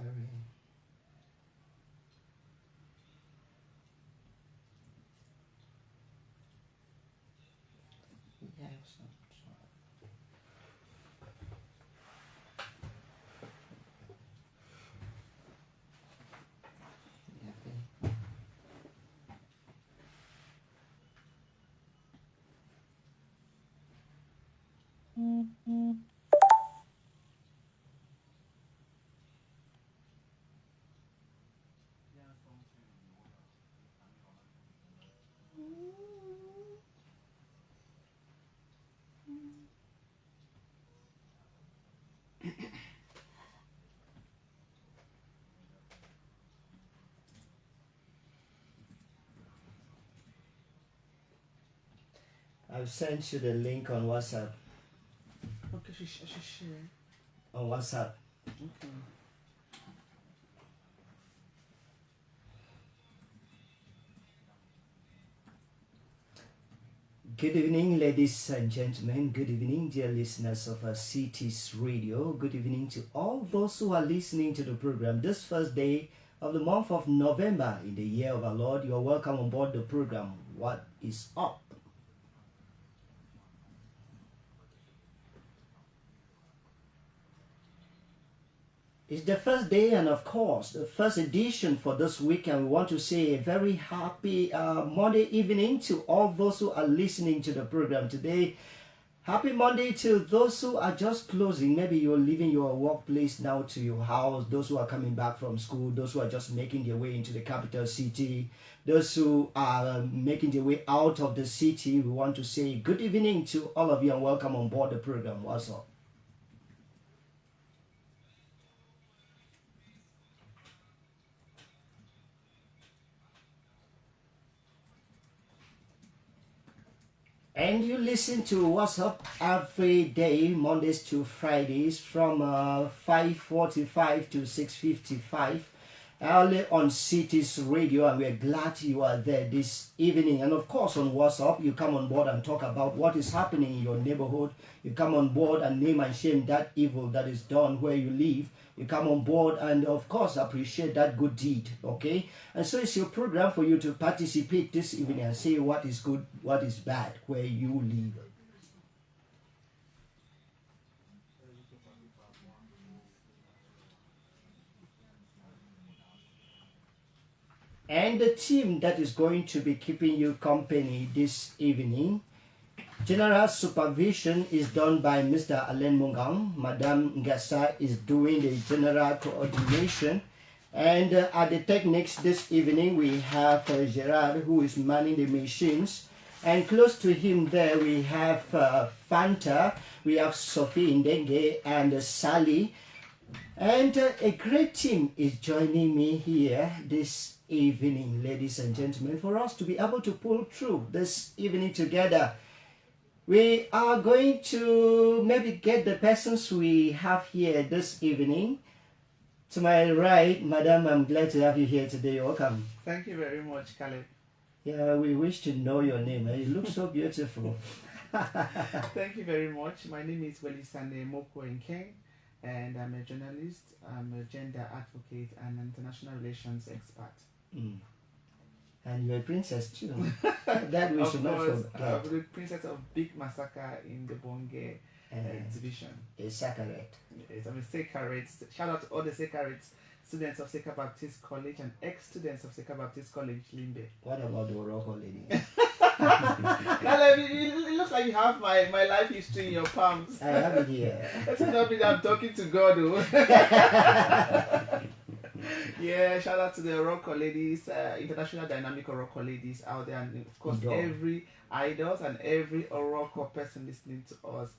worry. We have some trouble. I've sent you the link on WhatsApp. Okay, she share. On WhatsApp. Okay. Good evening, ladies and gentlemen. Good evening, dear listeners of Cities Radio. Good evening to all those who are listening to the program this first day of the month of November in the year of our Lord. You are welcome on board the program. What is up? It's the first day and of course the first edition for this week, and we want to say a very happy Monday evening to all those who are listening to the program today. Happy Monday to those who are just closing. Maybe you're leaving your workplace now to your house, those who are coming back from school, those who are just making their way into the capital city, those who are making their way out of the city. We want to say good evening to all of you and welcome on board the program. What's up? And you listen to What's Up every day, Mondays to Fridays from 5:45 to 6:55, early on Cities Radio, and we're glad you are there this evening. And of course on What's Up, you come on board and talk about what is happening in your neighborhood. You come on board and name and shame that evil that is done where you live. You come on board and of course appreciate that good deed, okay? And so it's your program for you to participate this evening and say what is good, what is bad, where you live. And the team that is going to be keeping you company this evening, General supervision is done by Mr. Alain Mungang. Madame Ngasa is doing the general coordination. And at the techniques this evening, we have Gerard, who is manning the machines. And close to him there, we have Fanta, we have Sophie Ndenge and Sally. And a great team is joining me here this evening, ladies and gentlemen, for us to be able to pull through this evening together. We are going to maybe get the persons we have here this evening. To my right, Madam, I'm glad to have you here today. Welcome. Thank you very much, Caleb. Yeah, we wish to know your name. You look so beautiful. Thank you very much. My name is Welisane Foundation, and I'm a journalist, I'm a gender advocate, and international relations expert. And you're a princess too. That we should not forget. I'm the princess of Big Massacre in the Bonge exhibition. A sacred. Yes, I'm a Sacred. Shout out to all the Sacred students of Seka Baptist College and ex-students of Seka Baptist College, Limbe. What about the Oroco lady? It looks like you have my life history in your palms. I have it here. That's not mean I'm talking to God. Yeah, shout out to the Oroco ladies, international dynamic Oroco ladies out there, and of course every idols and every Oroco person listening to us.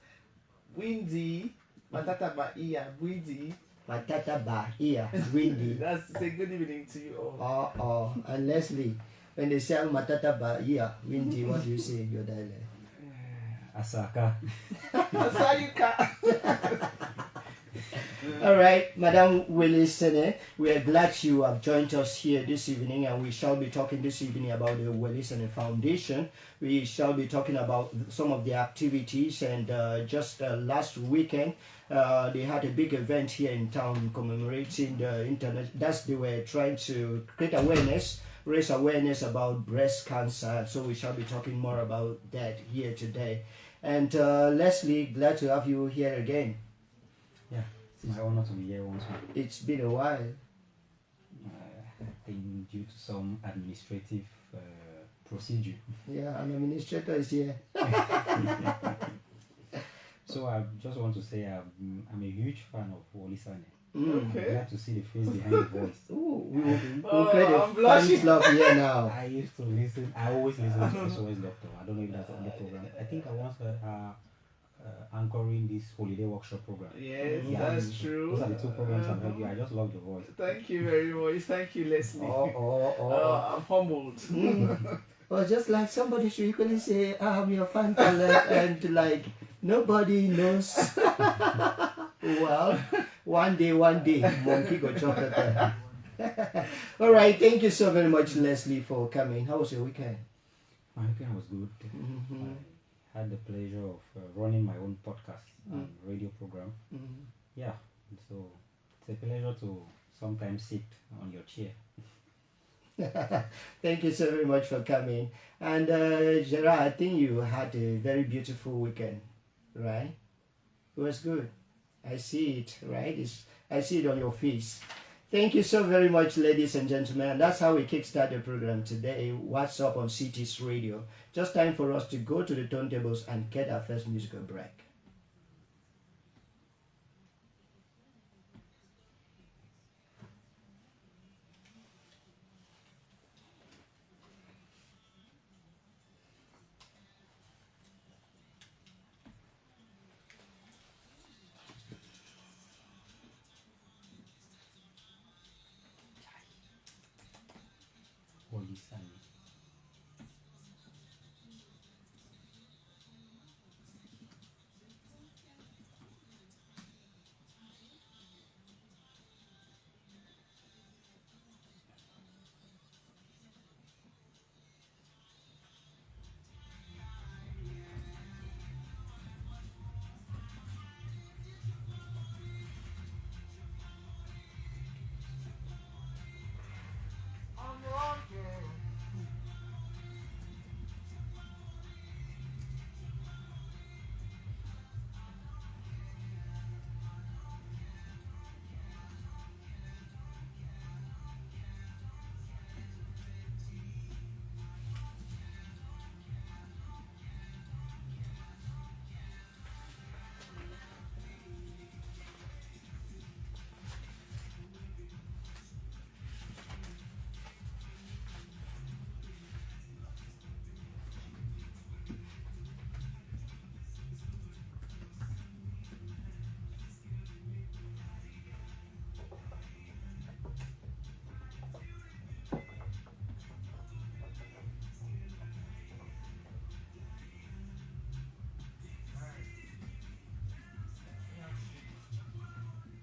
Windy, Matata Bahia, Windy. Matata Bahia, Windy. That's a good evening to you all. And Leslie, when they say Matata Bahia, Windy, what do you say in your dialect? Asaka. Asayuka. All right, Madam Welisane, we are glad you have joined us here this evening, and we shall be talking this evening about the Welisane Foundation. We shall be talking about some of the activities, and just last weekend, they had a big event here in town commemorating the internet. They were trying to create awareness, raise awareness about breast cancer. So we shall be talking more about that here today. And Leslie, glad to have you here again. Yeah, it's my honor to be here once more. It's been a while. I think due to some administrative procedure. Yeah, an administrator is here. So I just want to say I'm a huge fan of Welisane. Okay. Glad to see the face behind the voice. Ooh, we'll Oh, create a I'm fan blushing. club here now. I used to listen. I always listen to SOS Doctor. I don't know if that's on the program. I think I once anchoring this holiday workshop program. Yes, Yeah, that's true. Those are the two programs I've heard you. I just love the voice. Thank you very much. Thank you, Leslie. I'm humbled. Well, just like somebody should equally say, I'm your fan club, and like nobody knows. Well, one day, monkey go chocolate there. All right, thank you so very much, Leslie, for coming. How was your weekend? My weekend was good. I had the pleasure of running my own podcast and radio program. Yeah, so it's a pleasure to sometimes sit on your chair. Thank you so very much for coming. And Gerard, I think you had a very beautiful weekend, right? It was good. I see it, right? I see it on your face. Thank you so very much, ladies and gentlemen. And that's how we kickstart the program today. What's up on Cities Radio? Just time for us to go to the turntables and get our first musical break. Welisane.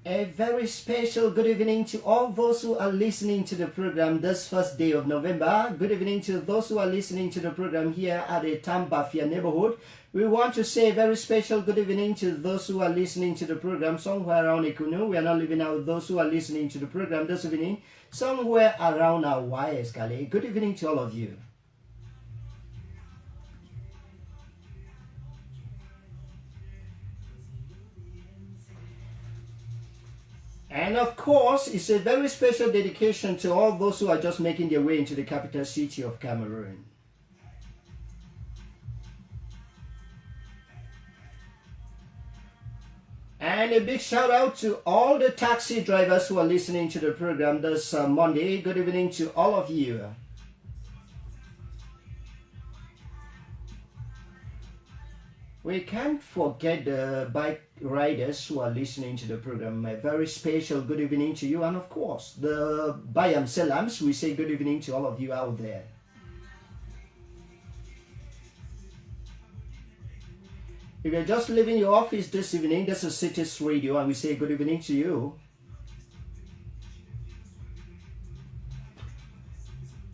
A very special good evening to all those who are listening to the program this first day of November. Good evening to those who are listening to the program here at the Tambafia neighborhood. We want to say a very special good evening to those who are listening to the program somewhere around Ikunu. We are not leaving out those who are listening to the program this evening somewhere around our Escalade. Good evening to all of you. And of course, it's a very special dedication to all those who are just making their way into the capital city of Cameroon. And a big shout out to all the taxi drivers who are listening to the program this Monday. Good evening to all of you. We can't forget the bike riders who are listening to the program. A very special good evening to you. And of course, the Bayam Selams, we say good evening to all of you out there. If you're just leaving your office this evening, this is Cities Radio, and we say good evening to you.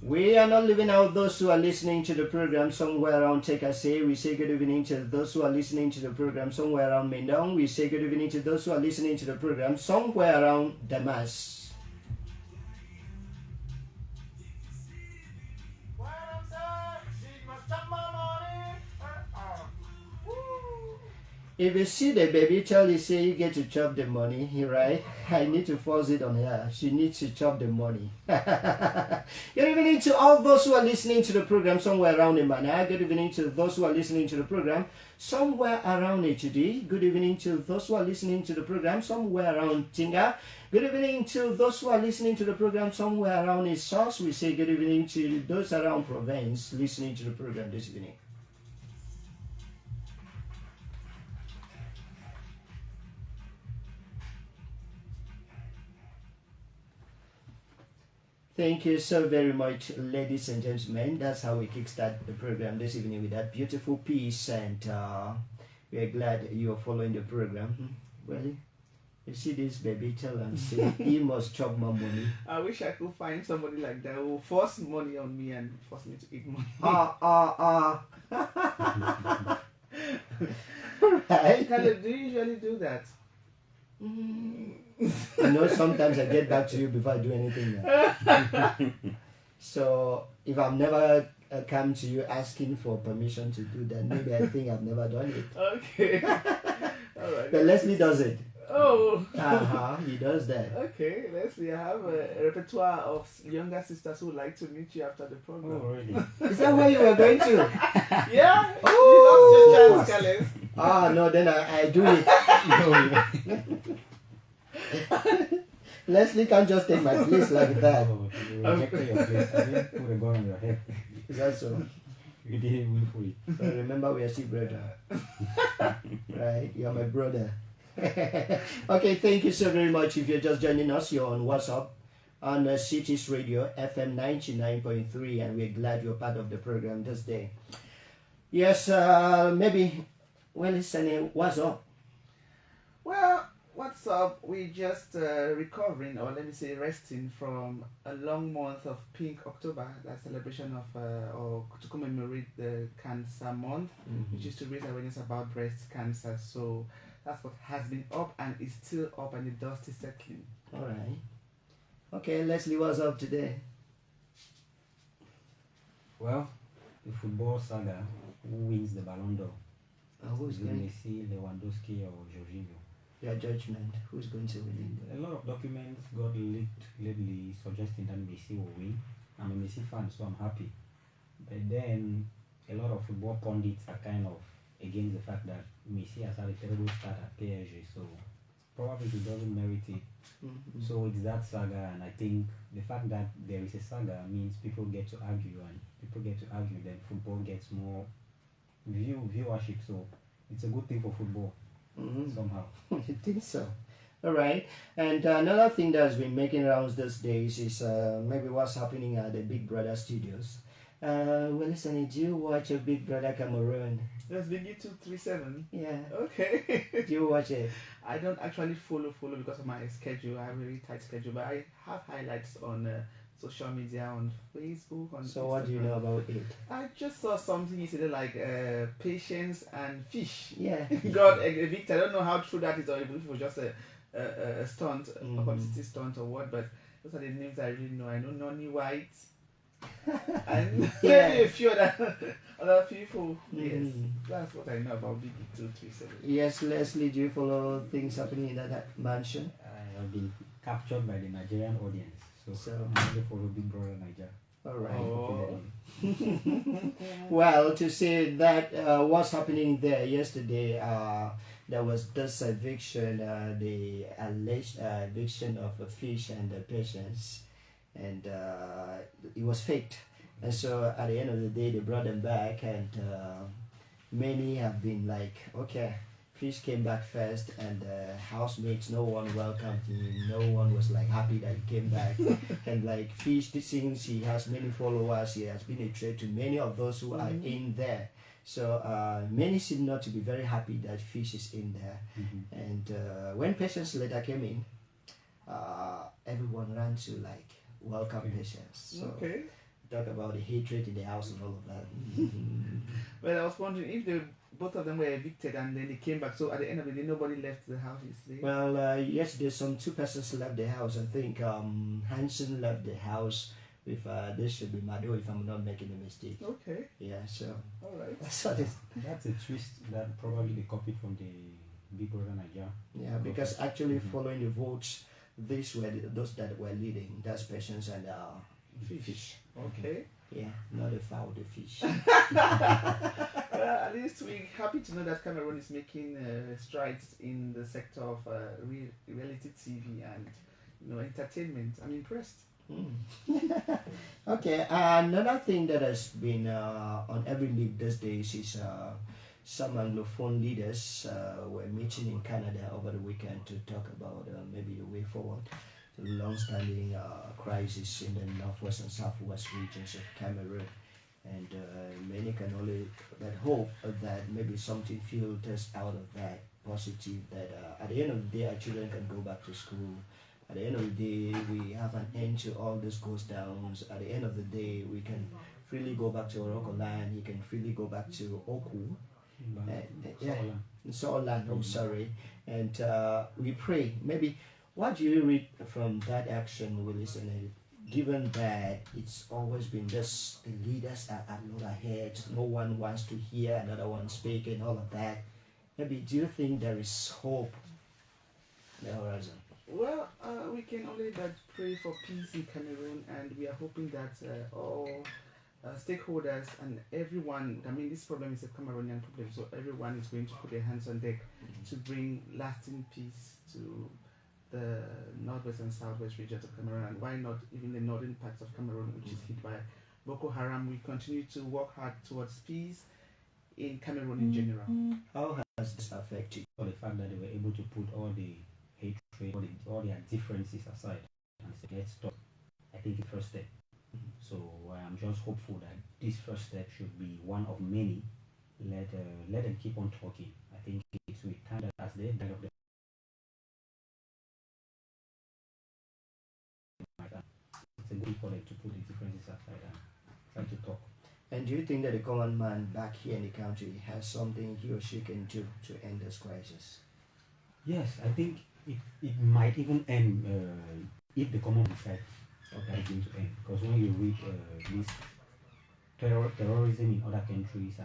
We are not leaving out those who are listening to the program somewhere around Tekase. We say good evening to those who are listening to the program somewhere around Mendong. We say good evening to those who are listening to the program somewhere around Damas. If you see the baby child, you say you get to chop the money, right? I need to force it on her. She needs to chop the money. Good evening to all those who are listening to the program somewhere around Imana. Good evening to those who are listening to the program somewhere around HD. Good evening to those who are listening to the program somewhere around Tinga. Good evening to those who are listening to the program somewhere around Isos. We say good evening to those around Provence listening to the program this evening. Thank you so very much, ladies and gentlemen. That's how we kickstart the program this evening with that beautiful piece, and we are glad you are following the program. Well, you see this baby, tell him, say he must chop more money. I wish I could find somebody like that who will force money on me and force me to eat money. Right? Caleb, do you usually do that? You know, sometimes I get back to you before I do anything now. So if I've never come to you asking for permission to do that, maybe I think I've never done it. Okay. All right. But Leslie does it. Oh. He does that. Okay, Leslie, I have a repertoire of younger sisters who would like to meet you after the program. Oh, really? Is that where you were going to? Yeah? Oh. You lost your chance, Caleb. No, then I do it. Leslie can't just take my place like that. Oh, you rejected your place. I didn't put a gun on your head. Is that so? You did it willfully. But remember, we are still brother. Right? You're my brother. Okay, thank you so very much. If you're just joining us, you're on WhatsApp on Cities Radio FM 99.3, and we're glad you're part of the program this day. Yes, maybe, Welisane, what's up? Well, what's up? We just recovering, or let me say resting from a long month of Pink October, that celebration of, or to commemorate the Cancer Month, which is to raise awareness about breast cancer. So that's what has been up and is still up, and the dust is settling. All right. Okay, Leslie, what's up today? Well, the football saga, who wins the Ballon d'Or? Who's Is it going? Messi, Lewandowski, or Jorginho? Your judgment. Who's going to win it? A lot of documents got leaked lately suggesting that Messi will win. I'm a Messi fan, so I'm happy. But then a lot of football pundits are kind of against the fact that Messi has had a terrible start at PSG, so probably he doesn't merit it. So it's that saga, and I think the fact that there is a saga means people get to argue, and people get to argue, then football gets more viewership. So it's a good thing for football somehow. You think so? All right. And another thing that's been making rounds these days is maybe what's happening at the Big Brother studios. Well, listen, do you watch a Big Brother Cameroon? That's Big 237. Yeah. Okay. Do you watch it? I don't actually follow because of my schedule. I have a very tight schedule, but I have highlights on social media, on Facebook, on So Instagram. what do you know about it? I just saw something yesterday like patience and fish. Yeah. got evicted. I don't know how true that is, or even if it was just a stunt, a publicity stunt or what, but those are the names I really know. I know Noni White and maybe a few other people. Yes, that's what I know about Big 237. Yes, Leslie, do you follow things happening in that mansion? I have been captured by the Nigerian audience, so So- I only follow Big Brother Niger. All right. Oh. Well, to say that what's happening there yesterday, there was this eviction, the alleged eviction of a fish and the patients, and it was faked. And so at the end of the day, they brought them back, and many have been like, okay, fish came back first, and housemates, no one welcomed him, no one was like happy that he came back. And like fish, since he has many followers, he has been a threat to many of those who are in there. So many seem not to be very happy that fish is in there. And when Patience later came in, everyone ran to like welcome Patience. So talk about the hatred in the house and all of that. Well, I was wondering if both of them were evicted and then they came back. So at the end of the day, nobody left the house yesterday. Well, yesterday some two persons left the house. I think Hansen left the house with this should be Mado if I'm not making a mistake. Okay. Yeah, so All right. that's what it is. That's a twist that probably they copied from the Big Brother Nigeria. Yeah, because actually following the votes, these were those that were leading. That's Patience and Fish. Okay. Yeah, not the fowl, the fish. Well, at least we're happy to know that Cameroon is making strides in the sector of reality TV and entertainment. I'm impressed. Okay, another thing that has been on every lip these days is some Anglophone leaders were meeting in Canada over the weekend to talk about maybe the way forward to the long-standing crisis in the northwest and southwest regions of Cameroon. And many can only but hope that maybe something filters out of that positive, that at the end of the day our children can go back to school. At the end of the day we have an end to all these ghost downs. At the end of the day we can freely go back to Oroko land, you can freely go back to Oku. Soland, I'm sorry. And we pray. Maybe what do you read from that action, Welisane? Given that it's always been this, the leaders are at loggerheads, no one wants to hear another one speak and all of that. Maybe do you think there is hope on the horizon? Well, we can only but pray for peace in Cameroon, and we are hoping that all stakeholders and everyone, I mean, this problem is a Cameroonian problem, so everyone is going to put their hands on deck to bring lasting peace to the northwest and southwest regions of Cameroon, and why not even the northern parts of Cameroon, which is hit by Boko Haram. We continue to work hard towards peace in Cameroon in general. How has this affected? For the fact that they were able to put all the hatred, all their differences aside and say, let's talk. I think the first step. So I'm just hopeful that this first step should be one of many. Let them keep on talking. I think it's with time that as they develop the it's a good for them to put the differences aside and try to talk. And do you think that the common man back here in the country has something he or she can do to end this crisis? Yes, I think it might even end if the common decides that it's going to end. Because when you read this terrorism in other countries,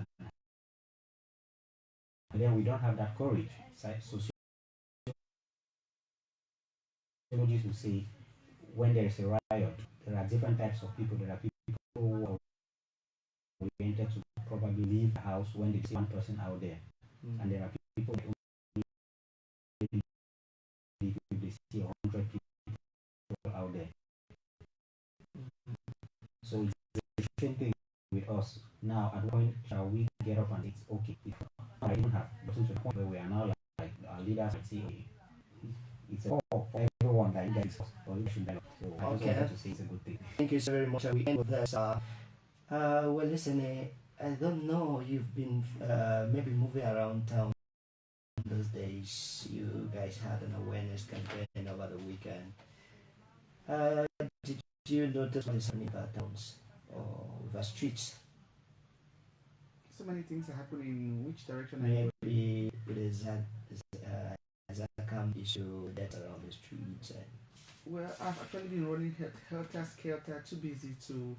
and then we don't have that courage. Sociologists will say when there is a riot, there are different types of people. There are people who are oriented to probably leave the house when they see one person out there, and there are people that only leave if they see 100 people out there. So it's the same thing with us. Now, at what point shall we get up and it's okay? I don't have gotten to the point where we are now like our leaders and say, it's a call for everyone that you guys or you should develop. So I just wanted to say it's a good thing. Thank you so very much. We end with this. Well, listen, I don't know. You've been maybe moving around town those days. You guys had an awareness campaign over the weekend. Did you notice what is happening in our towns or with our streets? So many things are happening. In which direction? Maybe it is a come issue that's around the streets. Well, I've actually been running helter-skelter, too busy to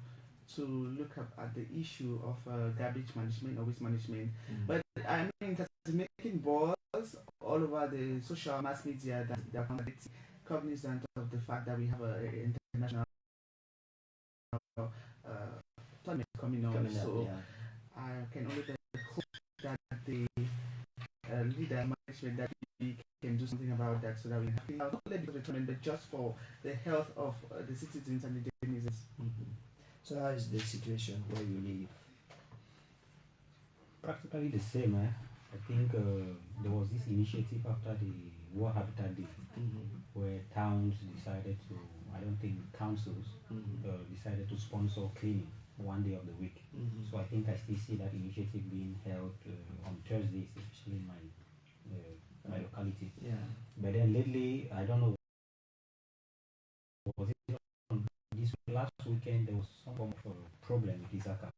look up at the issue of garbage management or waste management. But I mean, that's making balls all over the social mass media that are cognizant of the fact that we have an international tournament coming on. So I can only hope that the leader management that we can do something about that, so that we have not only because of the tournament, but just for the health of the citizens and the denizens. So how is the situation where you live? Practically the same. I think there was this initiative after the War Habitat Day where towns decided to, I don't think councils decided to sponsor cleaning. one day of the week. So I think I still see that initiative being held on Thursdays, especially in my locality. Yeah. But then lately, I don't know, was it on this last weekend there was some form of a problem with Isaka.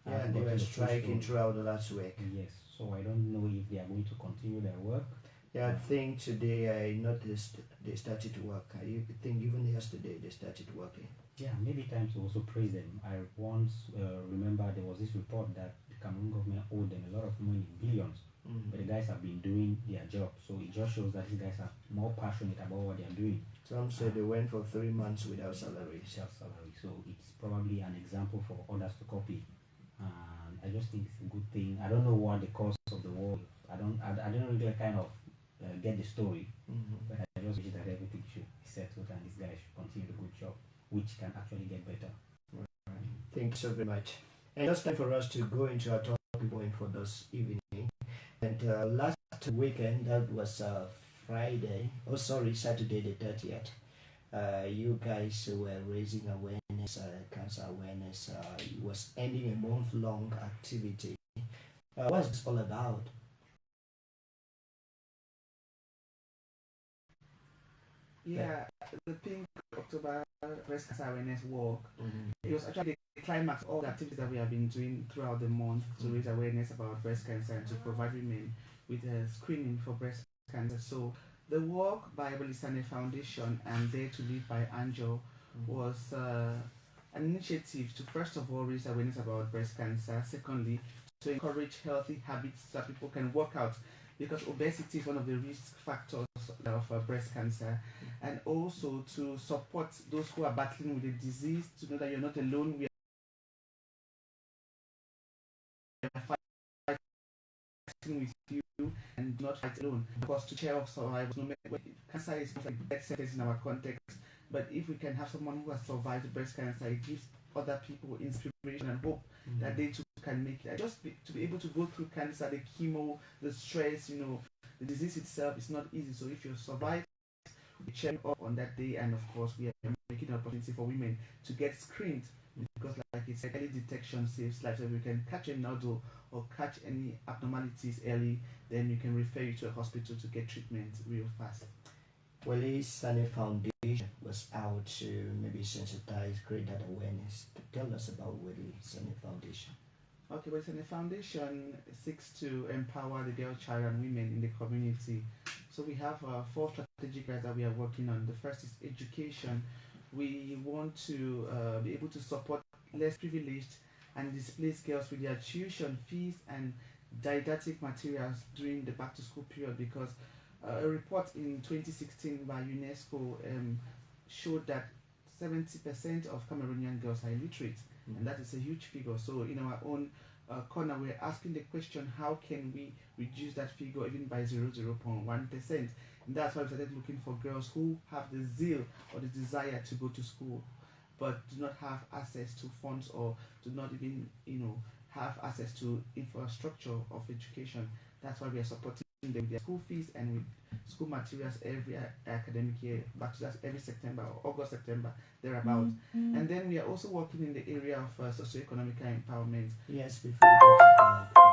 Yeah, they were striking throughout the last week. Yes, so I don't know if they are going to continue their work. Yeah, I think today I noticed they started to work. I think even yesterday they started working. Yeah, maybe time to also praise them. I once remember there was this report that the Cameroon government owed them a lot of money, billions. But the guys have been doing their job, so it just shows that these guys are more passionate about what they are doing. Some said they went for 3 months without salary. So it's probably an example for others to copy. And I just think it's a good thing. I don't know what the cause of the war. I don't really kind of get the story, but I just wish that everything should be settled and these guys should continue the good job, which can actually get better. Right. Thank you so very much. And it's time for us to go into our topic point for this evening. And last weekend, that was Saturday the 30th. You guys were raising awareness, cancer awareness. It was ending a month-long activity. What's this all about? Yeah, the Pink October Breast Cancer Awareness Walk. It was actually the climax of all the activities that we have been doing throughout the month to raise awareness about breast cancer and to provide women with a screening for breast cancer. So the walk by Welisane Foundation and Dare to Live by Angel was an initiative to first of all raise awareness about breast cancer. Secondly, to encourage healthy habits so that people can work out, because obesity is one of the risk factors of breast cancer, and also to support those who are battling with the disease, to know that you're not alone. We are fighting with you and not fight alone. Because to share of survivors, no matter cancer is not like death sentence in our context, but if we can have someone who has survived breast cancer, it gives other people inspiration and hope that they too can make it. To be able to go through cancer, the chemo, the stress, the disease itself is not easy. So if you survive, we check up on that day, and of course we are making an opportunity for women to get screened, because like it's early detection saves lives. So if we can catch a nodule or catch any abnormalities early, then we can refer you to a hospital to get treatment real fast. Welisane Foundation was out to maybe sensitize, create that awareness. Tell us about Welisane Foundation. Okay, Welisane Foundation seeks to empower the girl, child, and women in the community. So we have 4 strategic areas that we are working on. The first is education. We want to be able to support less privileged and displaced girls with their tuition fees and didactic materials during the back-to-school period, because a report in 2016 by UNESCO showed that 70% of Cameroonian girls are illiterate, and that is a huge figure. So in our own corner, we're asking the question, how can we reduce that figure even by 0.1%? And that's why we started looking for girls who have the zeal or the desire to go to school, but do not have access to funds, or do not even have access to infrastructure of education. That's why we are supporting them with their school fees and with school materials every academic year, back to that every September or August, September, thereabout. And then we are also working in the area of socioeconomic empowerment. Yes, before we go to that,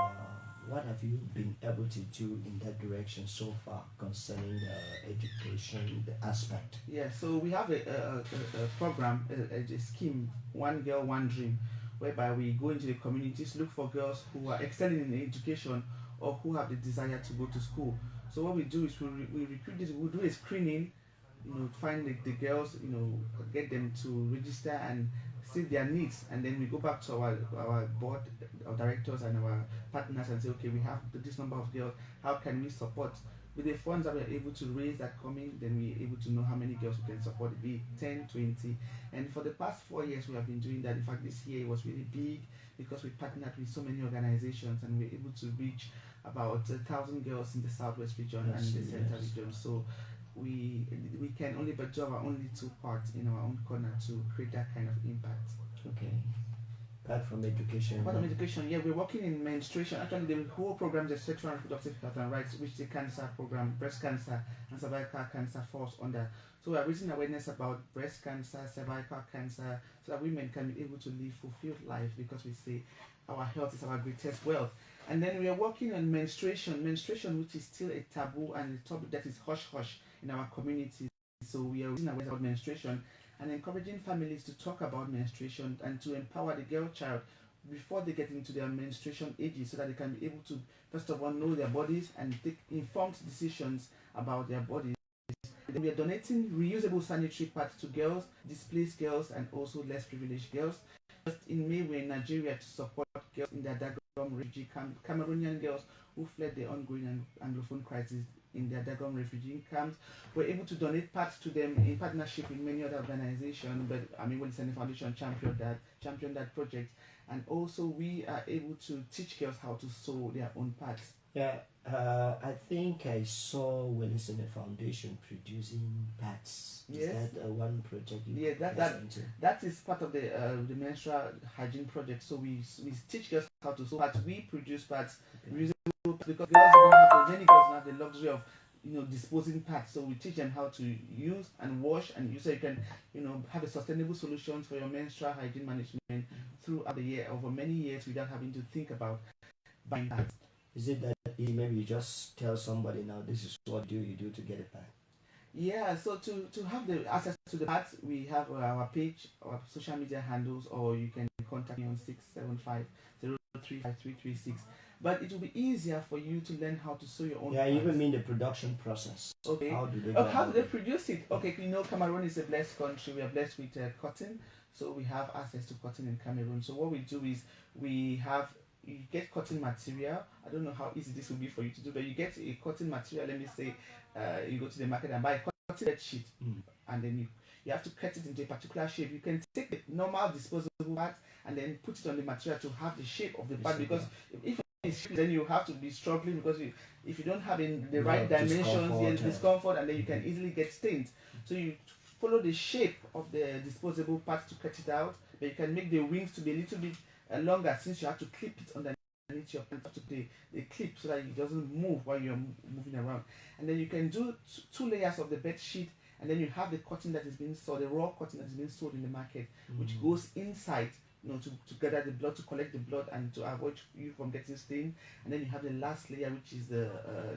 what have you been able to do in that direction so far concerning education, the aspect? Yeah, so we have a program, a scheme, One Girl, One Dream, whereby we go into the communities, look for girls who are excelling in education or who have the desire to go to school. So what we do is we recruit this, we do a screening, find the girls, get them to register and see their needs, and then we go back to our board of directors and our partners and say, okay, we have this number of girls, how can we support? With the funds that we're able to raise that coming, then we're able to know how many girls we can support, be 10, 20. And for the past 4 years, we have been doing that. In fact, this year was really big because we partnered with so many organizations, and we're able to reach about 1,000 girls in the Southwest region and the Central region. So we can only but do our own little part in our own corner to create that kind of impact. Okay. Apart from education. Apart from education, yeah, we're working in menstruation. Actually, the whole program is sexual and reproductive health and rights, which the cancer program, breast cancer and cervical cancer falls under. So we are raising awareness about breast cancer, cervical cancer, so that women can be able to live fulfilled life, because we say our health is our greatest wealth. And then we are working on menstruation, which is still a taboo and a topic that is hush-hush in our communities. So we are raising awareness about menstruation and encouraging families to talk about menstruation and to empower the girl child before they get into their menstruation ages, so that they can be able to, first of all, know their bodies and take informed decisions about their bodies. Then we are donating reusable sanitary pads to girls, displaced girls, and also less privileged girls. Just in May, we're in Nigeria to support girls in their Dagom refugee camp, Cameroonian girls who fled the ongoing Anglophone crisis in their Dagom refugee camps. We're able to donate pads to them in partnership with many other organizations, but Welisane Foundation championed that project. And also we are able to teach girls how to sew their own pads. Yeah, I think I saw Welisane Foundation producing pads. Is Yes. that one project you Yeah, present? that is part of the menstrual hygiene project. So we teach girls how to sew pads. We produce pads, reusable pads, because many girls don't have the luxury of disposing pads. So we teach them how to use and wash and use, so you can have a sustainable solution for your menstrual hygiene management throughout the year, over many years, without having to think about buying pads. Is it that maybe you just tell somebody, now this is what you do to get a pad? Yeah, so to have the access to the pads, we have our page, our social media handles, or you can contact me on 675-035-336. But it will be easier for you to learn how to sew your own Yeah, I pads. even mean the production process. Okay. How do they How do they produce it? Okay, Cameroon is a blessed country. We are blessed with cotton, so we have access to cotton in Cameroon. So what we do is you get cotton material. I don't know how easy this will be for you to do, but you get a cotton material. Let me say, you go to the market and buy a cotton bed sheet, and then you have to cut it into a particular shape. You can take the normal disposable pad and then put it on the material to have the shape of the pad, because if then you have to be struggling, because if you don't have the right dimensions, discomfort, and then you can easily get stained. So you follow the shape of the disposable part to cut it out, but you can make the wings to be a little bit longer, since you have to clip it underneath your pant, to the clip, so that it doesn't move while you're moving around. And then you can do 2 layers of the bed sheet, and then you have the cotton that is being sold, the raw cotton that is being sold in the market, which goes inside, to gather the blood, to collect the blood, and to avoid you from getting stained. And then you have the last layer, which is the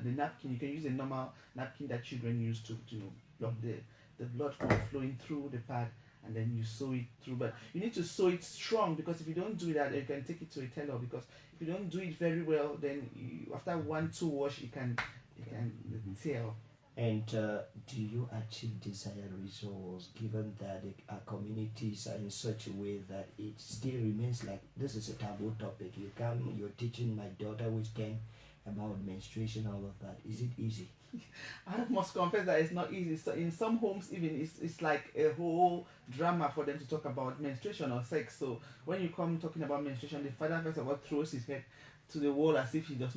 napkin. You can use a normal napkin that children use to block the blood from flowing through the pad, and then you sew it through. But you need to sew it strong, because if you don't do that, you can take it to a tailor, because if you don't do it very well, then after 1-2 wash, it can tear. And do you achieve desired results, given that our communities are in such a way that it still remains like this is a taboo topic? You're teaching my daughter who's 10 about menstruation, all of that. Is it easy? I must confess that it's not easy. So in some homes, even it's like a whole drama for them to talk about menstruation or sex. So when you come talking about menstruation, the father first of all throws his head to the wall as if he's not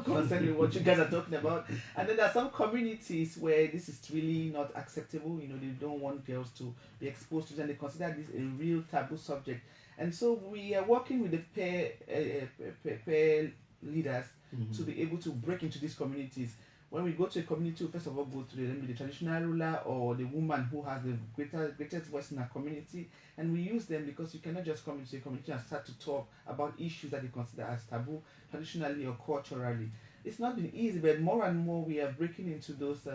concerned with what you guys are talking about. And then there are some communities where this is really not acceptable. They don't want girls to be exposed to it, and they consider this a real taboo subject. And so we are working with the peer leaders to be able to break into these communities. When we go to a community, we first of all go to the traditional ruler, or the woman who has the greatest voice in our community, and we use them, because you cannot just come into a community and start to talk about issues that they consider as taboo, traditionally or culturally. It's not been easy, but more and more we are breaking into those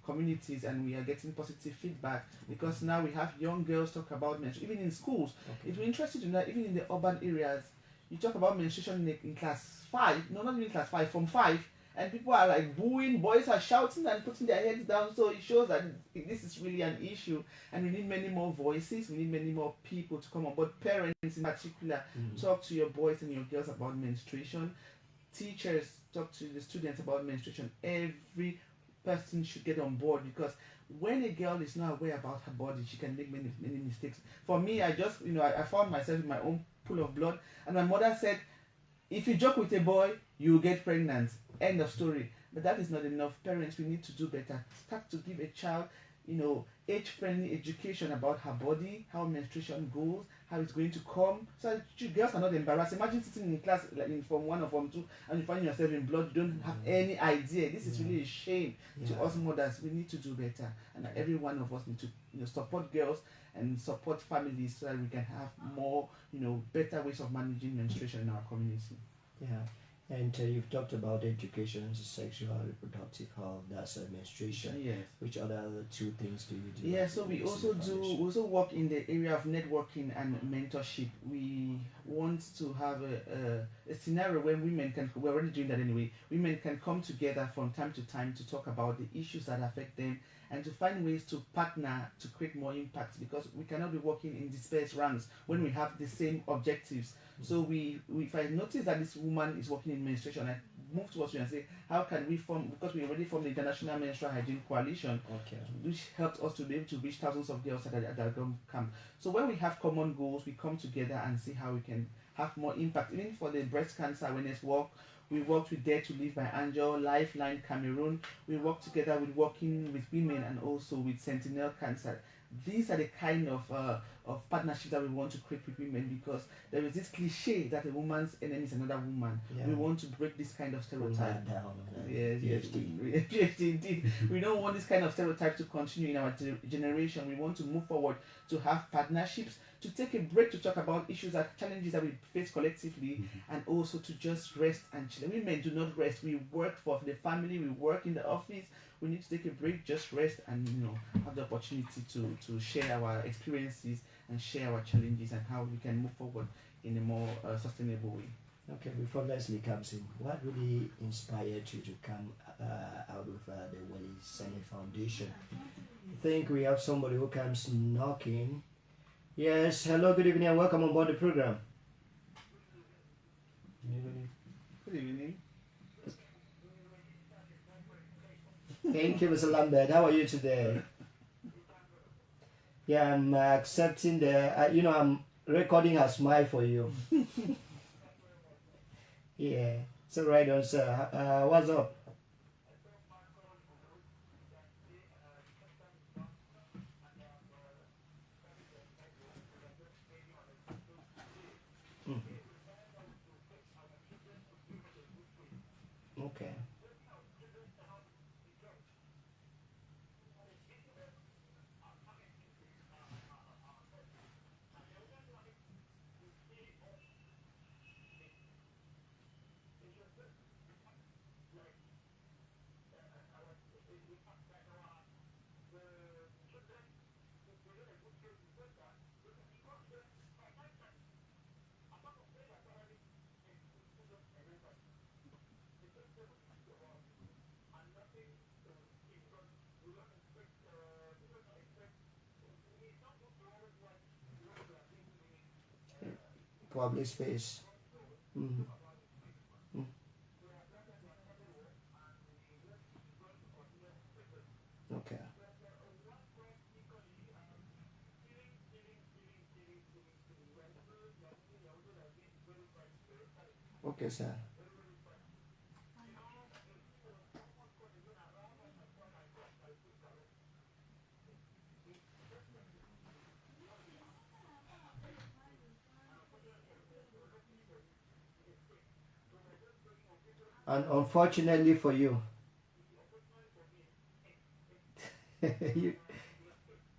communities, and we are getting positive feedback, because now we have young girls talk about menstruation, even in schools. Okay. It's interesting to know, even in the urban areas, you talk about menstruation in class 5, no, not even class 5, from 5, and people are like booing, boys are shouting and putting their heads down. So it shows that this is really an issue, and we need many more voices, we need many more people to come on board. Parents in particular, talk to your boys and your girls about menstruation. Teachers, talk to the students about menstruation. Every person should get on board, because when a girl is not aware about her body, she can make many mistakes. For me, I just I found myself in my own pool of blood, and my mother said, if you joke with a boy, you will get pregnant. End of story. But that is not enough. Parents, we need to do better. Start to give a child, age-friendly education about her body, how menstruation goes, how it's going to come. So you girls are not embarrassed. Imagine sitting in class like in Form 1 or Form 2 and you find yourself in blood, you don't have any idea. This is really a shame to us mothers. We need to do better. And every one of us need to support girls and support families so that we can have more, better ways of managing menstruation in our community. Yeah. And you've talked about education, sexual reproductive health, that's menstruation. Yes. Which other two things do you do? Yeah, so we also work in the area of networking and mentorship. We want to have a scenario where we're already doing that anyway, women can come together from time to time to talk about the issues that affect them and to find ways to partner to create more impact, because we cannot be working in dispersed ranks when we have the same objectives. So if I notice that this woman is working in menstruation, I move towards you and say, how can we form, because we already formed the International Menstrual Hygiene Coalition, which helps us to be able to reach thousands of girls at the camp. So when we have common goals, we come together and see how we can have more impact. Even for the breast cancer awareness work, we worked with Dare to Live by Angel, Lifeline Cameroon. We work together with working with women and also with Sentinel Cancer. These are the kind of partnerships that we want to create with women, because there is this cliche that a woman's enemy is another woman. Yeah. We want to break this kind of stereotype. Yes, indeed. We don't want this kind of stereotype to continue in our generation. We want to move forward to have partnerships, to take a break to talk about issues and challenges that we face collectively, and also to just rest and chill. Women do not rest. We work for the family, we work in the office. We need to take a break, just rest, and have the opportunity to share our experiences and share our challenges and how we can move forward in a more sustainable way. Okay, before Leslie comes in, what really inspired you to come out of the Welisane Foundation? I think we have somebody who comes knocking. Yes, hello, good evening, and welcome on board the program. Good evening. Thank you, Mr. Lambert. How are you today? Yeah, I'm accepting I'm recording a smile for you. Yeah, so right on, sir. What's up? Okay. Public space. Okay. Okay, sir. And unfortunately for you,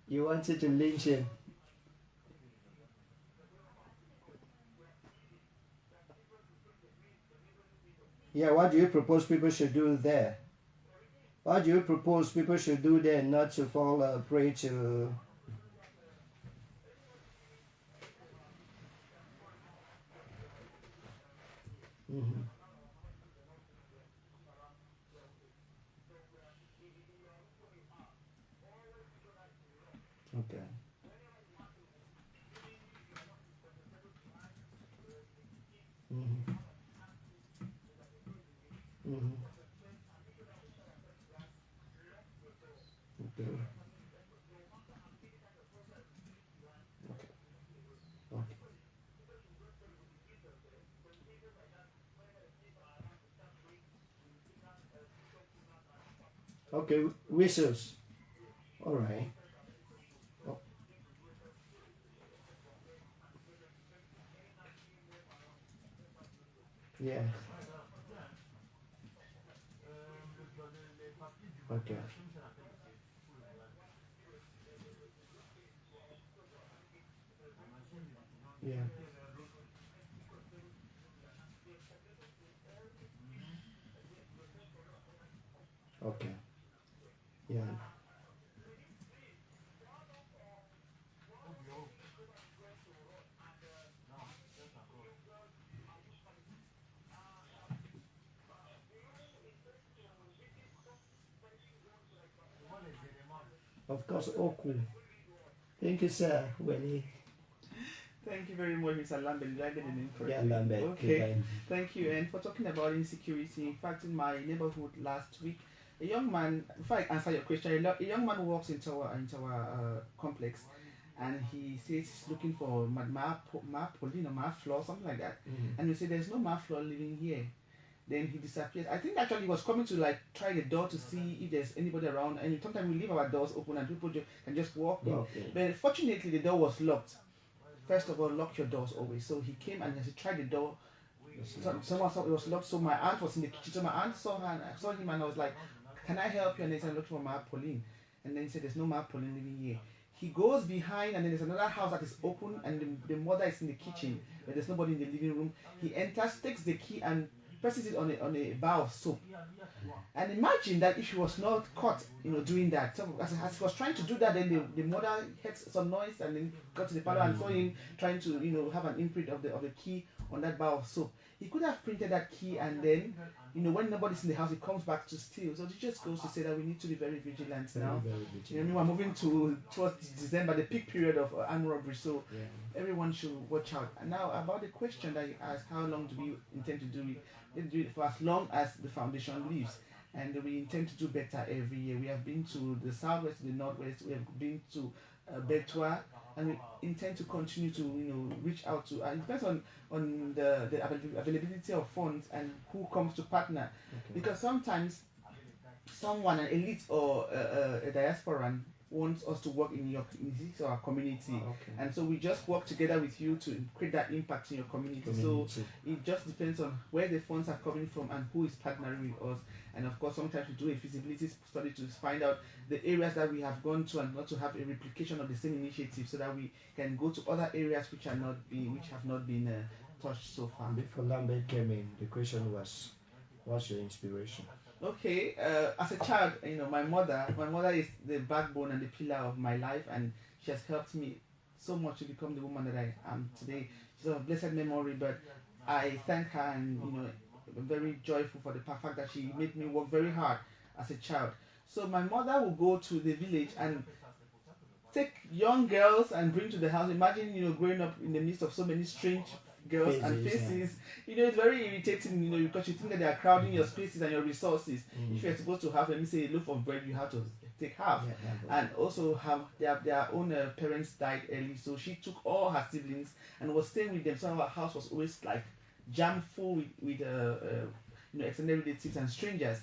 you wanted to lynch him. Yeah, what do you propose people should do there? What do you propose people should do there not to fall prey to? Okay. Okay. Okay. Okay, whistles. All right. Yeah. Okay. Yeah. Okay. Yeah. Of course, all cool. Thank you, sir. Willie. Thank you very much, Mr. Lambert. Did I get the name Yeah, correctly? Lambert. Okay. Goodbye. Thank you. And for talking about insecurity, in fact, in my neighborhood last week, a young man, before I answer your question, a young man walks into our complex, and he says he's looking for Marpolin or Marfloor, something like that. Mhm. And we say there's no Marfloor living here. Then he disappears. I think actually he was coming to like try the door to see if there's anybody around. And sometimes we leave our doors open and people can just walk in. Okay. But fortunately the door was locked. First of all, lock your doors always. So he came and as he tried the door, someone saw it was locked. So my aunt was in the kitchen. So my aunt saw her and I saw him and I was like, "Can I help you?" And he said, "I'm looking for Ma Pauline." And then he said, "There's no Ma Pauline living here." He goes behind and then there's another house that is open and the mother is in the kitchen, but there's nobody in the living room. He enters, takes the key and presses it on a bar of soap. And imagine that if he was not caught, doing that. So as he was trying to do that, then the mother heard some noise and then got to the parlor and saw him trying to, have an imprint of the key on that bar of soap. He could have printed that key and then, when nobody's in the house, he comes back to steal. So it just goes to say that we need to be very vigilant now. Very vigilant. We're moving towards December, the peak period of armed robbery. So everyone should watch out. And now about the question that you asked, how long do we intend to do it? We do it for as long as the foundation lives. And we intend to do better every year. We have been to the southwest, the northwest. We have been to Betua, and we intend to continue to reach out to. It depends on the availability of funds and who comes to partner, because sometimes someone, an elite or a diasporan, wants us to work in our community, and so we just work together with you to create that impact in your community. So it just depends on where the funds are coming from and who is partnering with us. And of course, sometimes we do a feasibility study to find out the areas that we have gone to and not to have a replication of the same initiative, so that we can go to other areas which have not been touched so far. Before Lambert came in, the question was, what's your inspiration? Okay, as a child, my mother is the backbone and the pillar of my life, and she has helped me so much to become the woman that I am today. She's of blessed memory, but I thank her, and I'm very joyful for the fact that she made me work very hard as a child. So my mother will go to the village and take young girls and bring to the house. Imagine, growing up in the midst of so many strange girls and faces. It's very irritating, because you think that they are crowding your spaces and your resources. If you're supposed to have, let me say, a loaf of bread, you have to take half. And also have their own parents died early, so she took all her siblings and was staying with them. So our house was always like jammed full with extended relatives and strangers.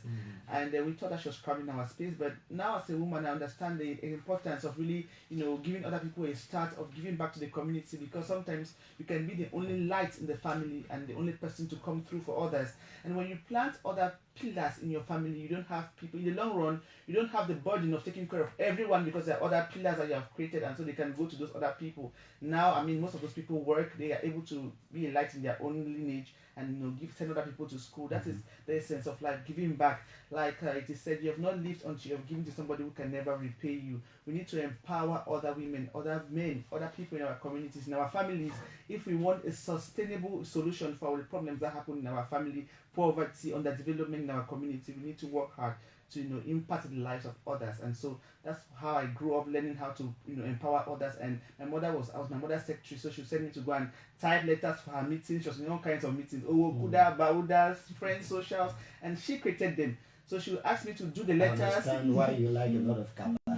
And we thought that she was crowding our space. But now as a woman, I understand the importance of really, giving other people a start of giving back to the community, because sometimes you can be the only light in the family and the only person to come through for others. And when you plant other pillars in your family, you don't have people in the long run, you don't have the burden of taking care of everyone, because there are other pillars that you have created, and so they can go to those other people. Now, most of those people work, they are able to be a light in their own lineage and send other people to school. That is the essence of life, giving back. Like it is said, you have not lived until you have given to somebody who can never repay you. We need to empower other women, other men, other people in our communities, in our families, if we want a sustainable solution for all the problems that happen in our family, poverty, underdevelopment in our community. We need to work hard to impact the lives of others. And so that's how I grew up, learning how to empower others. And I was my mother's secretary, so she would send me to go and type letters for her meetings. She was in all kinds of meetings, Kuda, Baudas, friends, socials, and she created them. So she would ask me to do the letters. I understand why you like a lot of cameras. So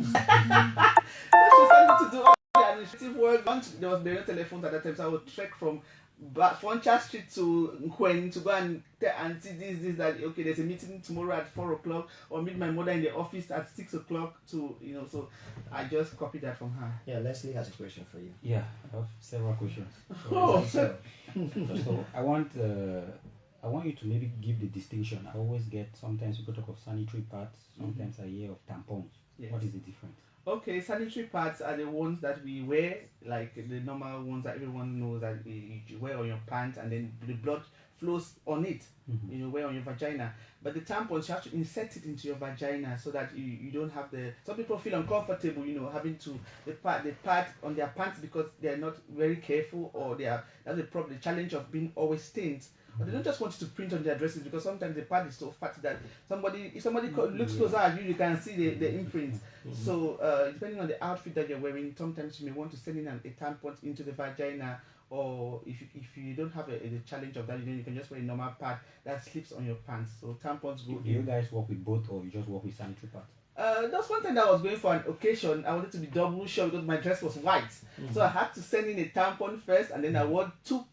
she sent me to do all the administrative work. There was no telephones at that time, so I would trek from Foncha Street to Nkwen to go and tell auntie this, that, okay, there's a meeting tomorrow at 4 o'clock, or meet my mother in the office at 6 o'clock to, so I just copied that from her. Yeah, Leslie has a question for you. Yeah, I have several questions. Oh, so I want I want you to maybe give the distinction. I always get, sometimes people talk of sanitary pads, sometimes I hear of tampons. Yes. What is the difference? Okay, sanitary pads are the ones that we wear, like the normal ones that everyone knows that you wear on your pants, and then the blood flows on it. You wear on your vagina. But the tampons, you have to insert it into your vagina so that you don't have some people feel uncomfortable, having to the pad on their pants because they're not very careful, or that's the problem, the challenge of being always stained. But they don't just want you to print on their dresses, because sometimes the pad is so fat that if somebody looks closer at you, you can see the imprint. So depending on the outfit that you're wearing, sometimes you may want to send in a tampon into the vagina, or if you don't have the challenge of that, you can just wear a normal pad that slips on your pants. So tampons go in. Do you guys work with both, or you just work with sanitary pads? That's one thing that I was going for an occasion. I wanted to be double sure because my dress was white. So I had to send in a tampon first, and then I wore two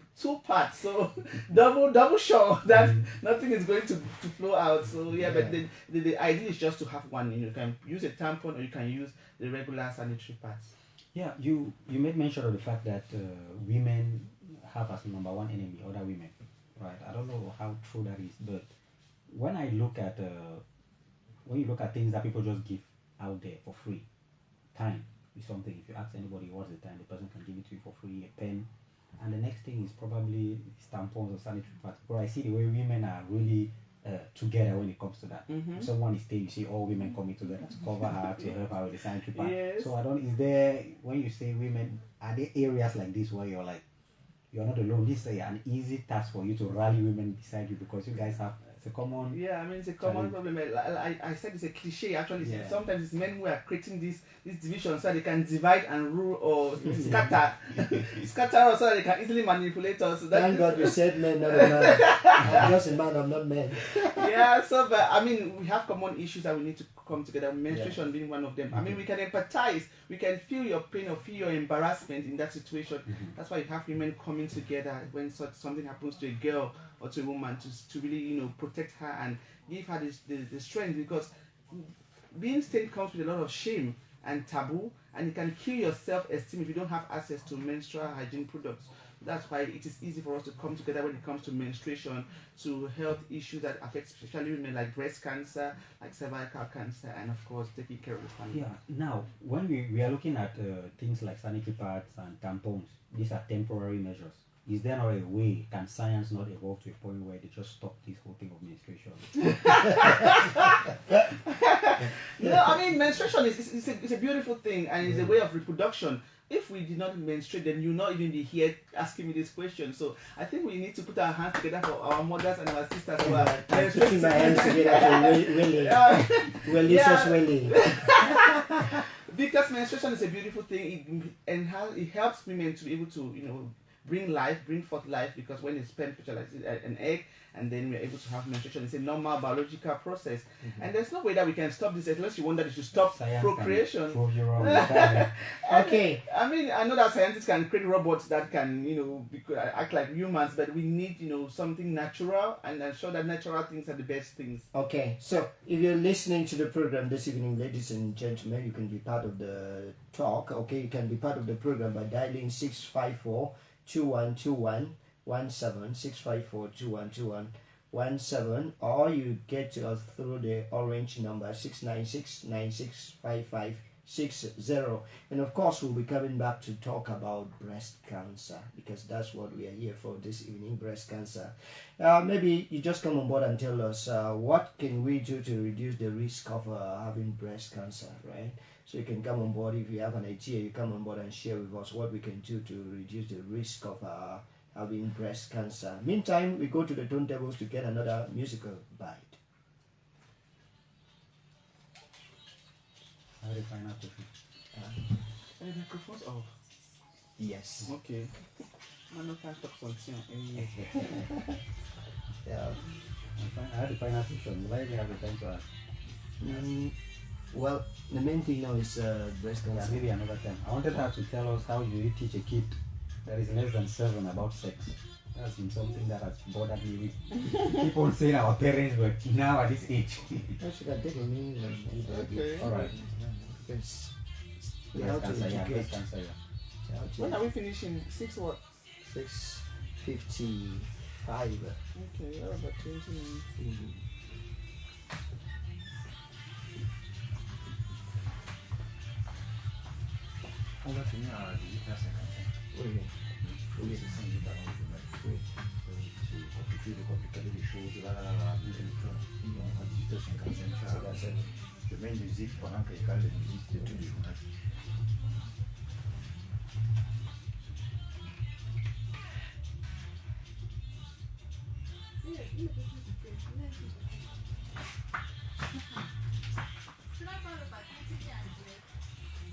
parts. So double sure that nothing is going to flow out. So yeah, but the idea is just to have one. You can use a tampon, or you can use the regular sanitary pads. Yeah, you made mention of the fact that women have as number one enemy other women, right? I don't know how true that is, but when I look at when you look at things that people just give out there for free, time is something. If you ask anybody what's the time, the person can give it to you for free, a pen. And the next thing is probably tampons or sanitary pads. But I see the way women are really together when it comes to that. If someone is there, you see all women coming together to cover her, to help her with the sanitary pad. Yes. So is there, when you say women, are there areas like this where you're like, you're not alone? This is an easy task for you to rally women beside you, because you guys have, it's a common... Yeah, I mean, it's a common problem. I said it's a cliche, actually. Yeah. Sometimes it's men who are creating this division so they can divide and rule, or scatter us so that they can easily manipulate us. So Thank God you said men, not a man. I'm just a man, I'm not men. Yeah, so, but I mean, we have common issues that we need to come together, menstruation being one of them. I mean, we can empathize, we can feel your pain or feel your embarrassment in that situation. That's why you have women coming together when something happens to a girl or to a woman, to really, protect her and give her the strength, because being stained comes with a lot of shame and taboo, and it can kill your self-esteem if you don't have access to menstrual hygiene products. That's why it is easy for us to come together when it comes to menstruation, to health issues that affect especially women, like breast cancer, like cervical cancer, and of course taking care of the family. Yeah, now when we are looking at things like sanitary pads and tampons, these are temporary measures. Is there not a way, can science not evolve to a point where they just stop this whole thing of menstruation? I mean, menstruation is a beautiful thing, and it's a way of reproduction. If we did not menstruate, then you'll not even be here asking me this question. So I think we need to put our hands together for our mothers and our sisters who are I'm putting my hands together for Willie. Willie. Because menstruation is a beautiful thing. It helps women to be able to, bring forth life, because when it's sperm fertilizes an egg, and then we're able to have menstruation. It's a normal biological process, and there's no way that we can stop this unless you want that it should stop procreation. Prove you wrong. Okay. I mean, I know that scientists can create robots that can, act like humans, but we need, something natural, and I'm sure that natural things are the best things. Okay, so if you're listening to the program this evening, ladies and gentlemen, you can be part of the talk. Okay, you can be part of the program by dialing 654-2121-17, 654-2121-17, or you get to us through the orange number 696-965560. And of course, we'll be coming back to talk about breast cancer, because that's what we are here for this evening, breast cancer. Maybe you just come on board and tell us what can we do to reduce the risk of having breast cancer, right? So you can come on board. If you have an idea, you come on board and share with us what we can do to reduce the risk of having breast cancer. Meantime, we go to the turntables to get another musical bite. How do you find out? The microphone's off. Yes. Okay. Man, can't talk something. Yeah. How do you find out? Why do you have the time to ask? Well, the main thing now is breast Yeah, cancer. maybe another time. I wanted her to tell us how you teach a kid that is less than 7 about sex. That's been something that has bothered me. We keep on saying our parents, but now at this age. She can take a minute and Okay. Alright. Because we have Breast to cancer, yeah, educate. breast cancer, yeah. When are we finishing? 6 what? 6:54. 5. Okay, that was about 20 minutes. On va finir à 18h55. Oui. Oui, c'est 5 minutes avant le match. Oui. C'est compliqué de compliquer les choses. Là, donc à 18h55, je mets une musique pendant que je calme les musiques de tous les journalistes.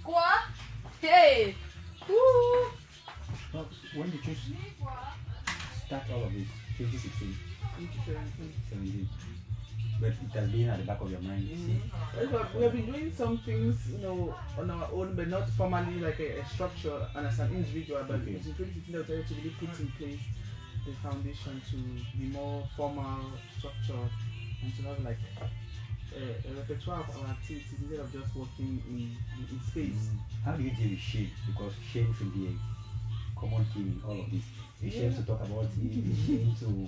Quoi? Hey! Woo! Well, when did you start all of this? 2016, 17. But it has been at the back of your mind. We have been doing some things, on our own, but not formally like a structure and as an individual. But Okay. it's in 2015 that we decided to really put in place the foundation to be more formal, structured, and to have like a repertoire of our activities instead of just working in space. How do you deal with shame? Because shame should be a common theme in all of this. It's shame to talk about it, it's shame to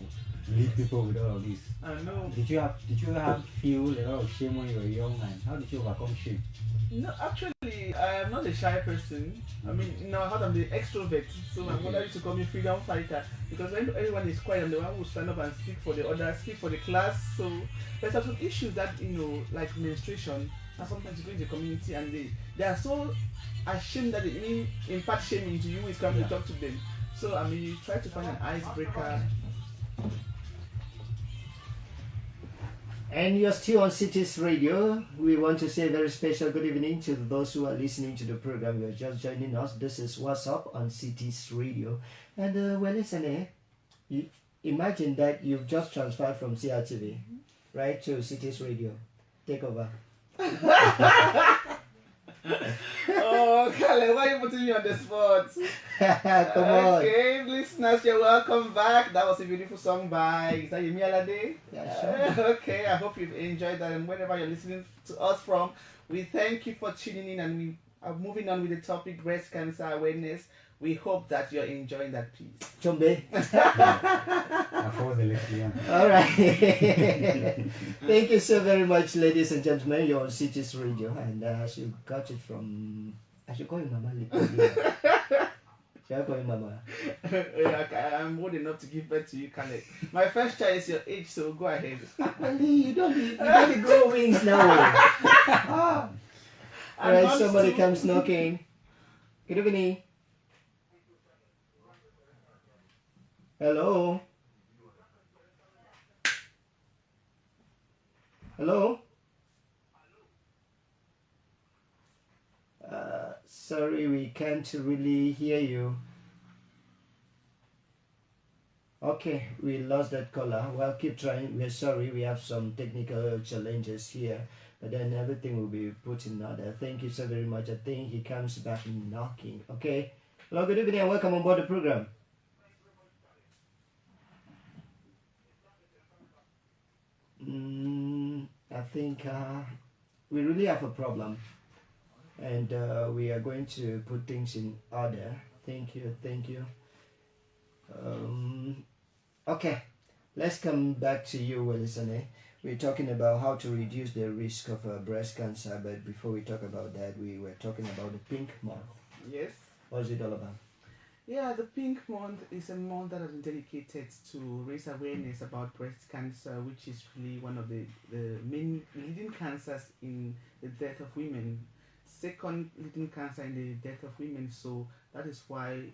lead people with all of this. I know. Did you have feel a lot of shame when you were young, and how did you overcome shame? No, actually, I am not a shy person. I mean, I heard I'm the extrovert, so my mother used to call me freedom fighter because when everyone is quiet, I'm the one who stand up and speak for the others, speak for the class. So there's some issues that like menstruation, and sometimes you go in the community and they are so ashamed that they impart shame into you when it's coming to talk to them. So I mean, you try to find an icebreaker. And you're still on Cities Radio. We want to say a very special good evening to those who are listening to the program. You're just joining us. This is What's Up on Cities Radio. And Welisane, imagine that you've just transferred from CRTV, right, to Cities Radio. Take over. Oh, Caleb, why are you putting me on the spot? Come on. Okay, listeners, you're welcome back. That was a beautiful song by, is that Yemi Alade? Yeah, sure. Okay, I hope you've enjoyed that, and wherever you're listening to us from, we thank you for tuning in, and we are moving on with the topic breast cancer awareness. We hope that you're enjoying that piece. Chombe. I forced the lesbian. All right. Thank you so very much, ladies and gentlemen. You're on Cities Radio, and I should got it from. I should call you Mama. Should I call you Mama? I'm old enough to give birth to you, Caleb. My first child is your age, so go ahead. Ali, you don't be grow wings now. Ah. All right, somebody comes knocking. Good evening. Hello. Hello. Sorry, we can't really hear you. Okay, we lost that caller. Well, keep trying. We're sorry, we have some technical challenges here, but then everything will be put in order. Thank you so very much. I think he comes back knocking. Okay. Hello, good evening and welcome on board the program. I think we really have a problem, and we are going to put things in order. Thank you. Okay, let's come back to you, Welisane. We're talking about how to reduce the risk of breast cancer, but before we talk about that, we were talking about the pink month. Yes. What's it all about? Yeah, the Pink Month is a month that has been dedicated to raise awareness about breast cancer, which is really one of the main leading cancers in the death of women. Second leading cancer in the death of women. So that is why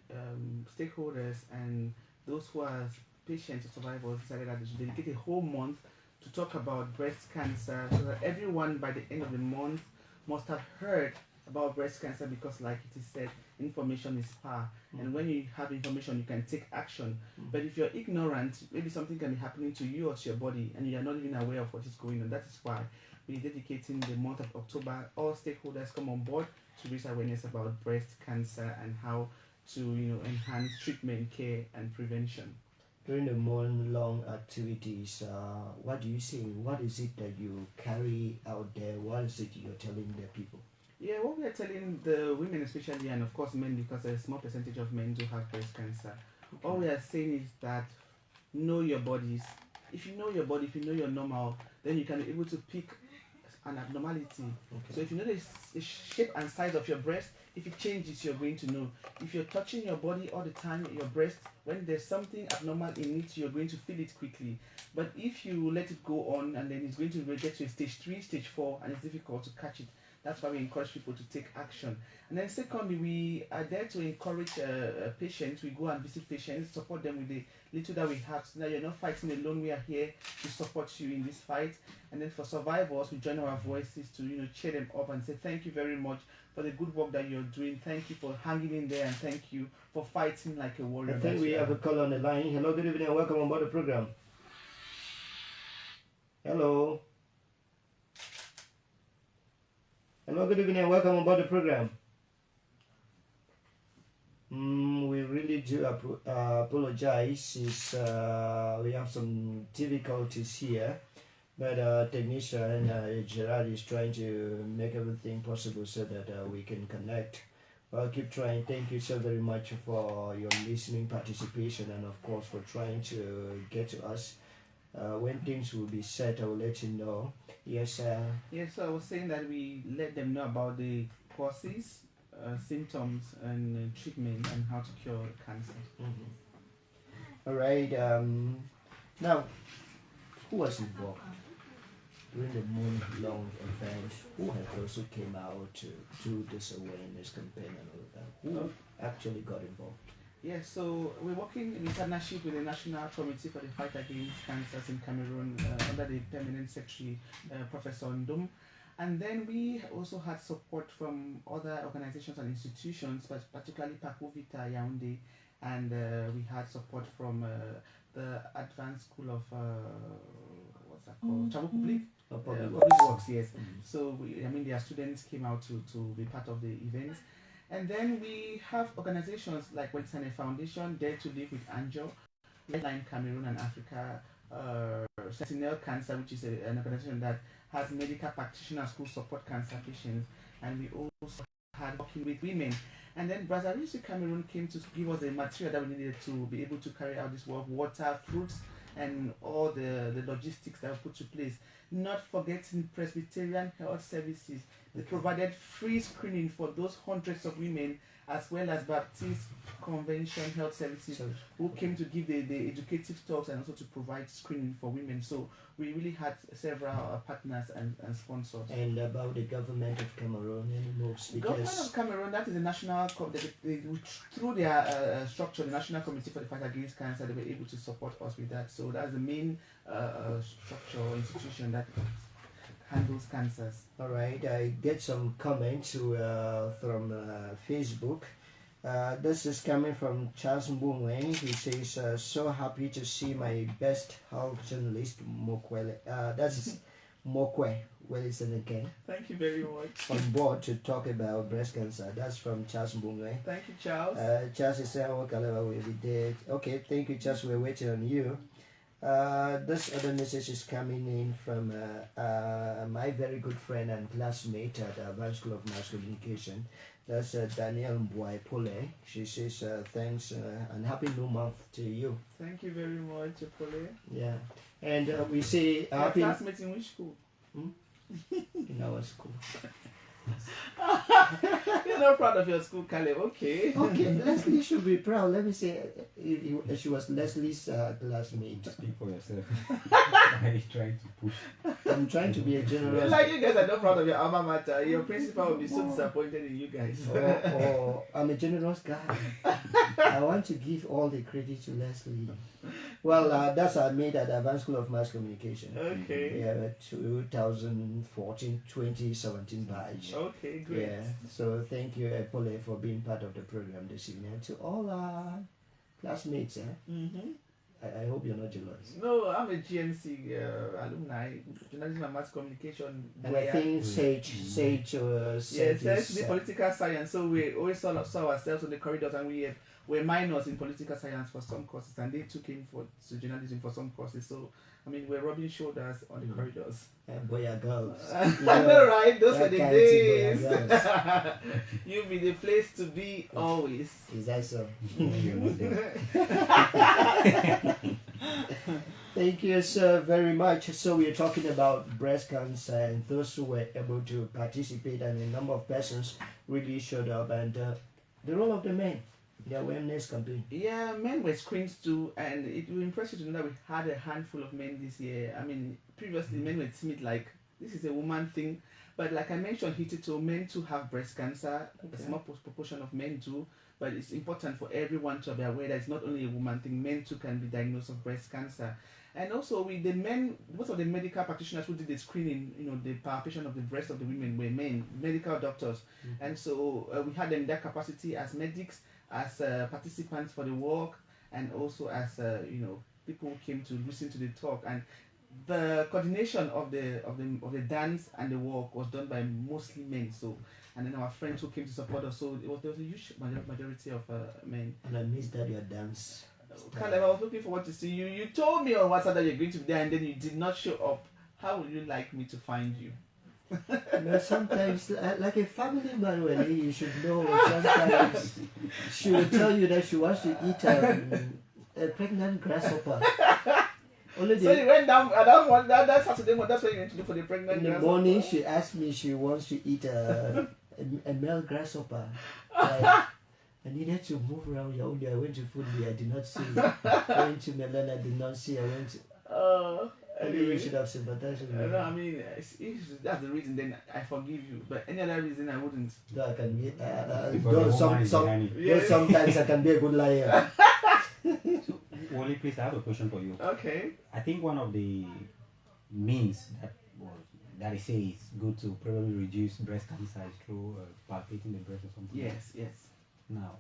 stakeholders and those who are patients or survivors decided that they should dedicate a whole month to talk about breast cancer, so that everyone by the end of the month must have heard about breast cancer, because like it is said, information is power, and when you have information you can take action. But if you're ignorant, maybe something can be happening to you or to your body and you are not even aware of what is going on. That is why we're dedicating the month of October. All stakeholders come on board to raise awareness about breast cancer and how to enhance treatment, care and prevention. During the month-long activities, what do you see? What is it that you carry out there? What is it you're telling the people? Yeah, what we are telling the women especially, and of course men, because there's a small percentage of men who have breast cancer. All we are saying is that know your bodies. If you know your body, if you know your normal, then you can be able to pick an abnormality. Okay. So if you know the shape and size of your breast, if it changes, you're going to know. If you're touching your body all the time, your breast, when there's something abnormal in it, you're going to feel it quickly. But if you let it go on, and then it's going to get to stage 3, stage 4, and it's difficult to catch it. That's why we encourage people to take action. And then secondly, we are there to encourage patients. We go and visit patients, support them with the little that we have. So that you're not fighting alone. We are here to support you in this fight. And then for survivors, we join our voices to cheer them up and say thank you very much for the good work that you're doing. Thank you for hanging in there, and thank you for fighting like a warrior. I think we have a call on the line. Hello, good evening, and welcome on board the program. Hello. Hello, good evening, and welcome on board the program. We really do apologize. We have some difficulties here, but technician Gerard is trying to make everything possible so that we can connect. Well, keep trying. Thank you so very much for your listening, participation, and of course for trying to get to us. When things will be set, I will let you know. Yes, Yes, so I was saying that we let them know about the causes, symptoms, and treatment, and how to cure cancer. All right. Now, who was involved during the month-long event? Who had also came out to do this awareness campaign and all of that? Who actually got involved? Yes, so we're working in partnership with the National Committee for the Fight Against Cancers in Cameroon under the Permanent Secretary, Professor Ndum. And then we also had support from other organizations and institutions, but particularly Pakovita Yaoundé, and we had support from the Advanced School of what's that called? Travaux Publics. Public Public Works. Works, yes. So their students came out to be part of the events. And then we have organizations like Welisane Foundation, Dare to Live with Angel, Welisane Cameroon and Africa, Sentinel Cancer, which is an organization that has medical practitioners who support cancer patients, and we also had working with women. And then Brazzaville, Cameroon came to give us the material that we needed to be able to carry out this work: water, fruits, and all the logistics that were put to place. Not forgetting Presbyterian Health Services. They provided free screening for those hundreds of women, as well as Baptist Convention Health Services, who came to give the educative talks and also to provide screening for women. So we really had several partners and sponsors. And about the government of Cameroon, any moves? Government of Cameroon, that is the national, through their structure, the National Committee for the Fight Against Cancer, they were able to support us with that. So that's the main structure or institution that handles cancers. All right, I get some comments from Facebook. This is coming from Charles Mbungwe. He says, so happy to see my best health journalist, Mokwe. That's Mokwe Welisane again. Thank you very much. On board to talk about breast cancer. That's from Charles Mbungwe. Thank you, Charles. Charles is saying, Awoh Caleb will be dead. Okay, thank you, Charles. We're waiting on you. This other message is coming in from my very good friend and classmate at the Advanced School of Mass Communication. That's Danielle Mbouai Pole. She says thanks and happy new month to you. Thank you very much, Pole. Yeah, and we say Your happy. classmate in which school? In our school. You're not proud of your school, Caleb. Okay. Okay, Leslie should be proud. Let me say, she was Leslie's classmate. Speak for yourself. Why are you trying to push? I'm trying to be a generous. Like you guys are not proud of your alma mater. Your principal will be so disappointed in you guys. Or I'm a generous guy. I want to give all the credit to Leslie. Well, that's our mate at the Advanced School of Mass Communication. Okay. Yeah, 2014-2017 batch. Okay, great. Yeah, so thank you, Epole, for being part of the program this evening. And to all our classmates, Mm-hmm. I hope you're not jealous. No, I'm a GMC alumni, journalism and mass communication. And I think Sage yes, the political science. So we always saw ourselves on the corridors, and we're minors in political science for some courses, and they took in to journalism for some courses. So I mean, we're rubbing shoulders on the corridors. And boy or girls. I know, right? Those are the days. Boy or girls. You'll be the place to be always. Is that so? You're not there. Thank you so very much. So we are talking about breast cancer and those who were able to participate, and a number of persons really showed up, and the role of the men, the awareness campaign. Yeah, men were screened too, and it will impress you to know that we had a handful of men this year. I mean, previously men were timid, like this is a woman thing, but like I mentioned, hitherto, men too have breast cancer. A small proportion of men do, but it's important for everyone to be aware that it's not only a woman thing. Men too can be diagnosed with breast cancer. And also with the men, most of the medical practitioners who did the screening, the palpation of the breast of the women were men, medical doctors. And so we had them in their capacity as medics, as participants for the walk, and also as people who came to listen to the talk. And the coordination of the dance and the walk was done by mostly men. So, and then our friends who came to support us. So there was a huge majority of men. And I missed that your dance. Caleb, I was looking forward to see you. You told me on WhatsApp that you're going to be there, and then you did not show up. How would you like me to find you? Sometimes, like a family man, really, you should know. Sometimes she will tell you that she wants to eat a pregnant grasshopper. Only So you went down. That Saturday. That's what you went to do for the pregnant. In the morning, she asked me she wants to eat a male grasshopper. Like, I needed to move around Yaoundé. I went to Foodly, I did not see. I went to Milan, I did not see. I went to... Anyway. You should have sympathized with me. No, I mean, if that's the reason, then I forgive you. But any other reason, I wouldn't. Though I can be... Because sometimes I can be a good liar. So, Wally, please, I have a question for you. Okay. I think one of the means that I say is good to probably reduce breast cancer is through palpating the breast or something. Yes, yes. Now,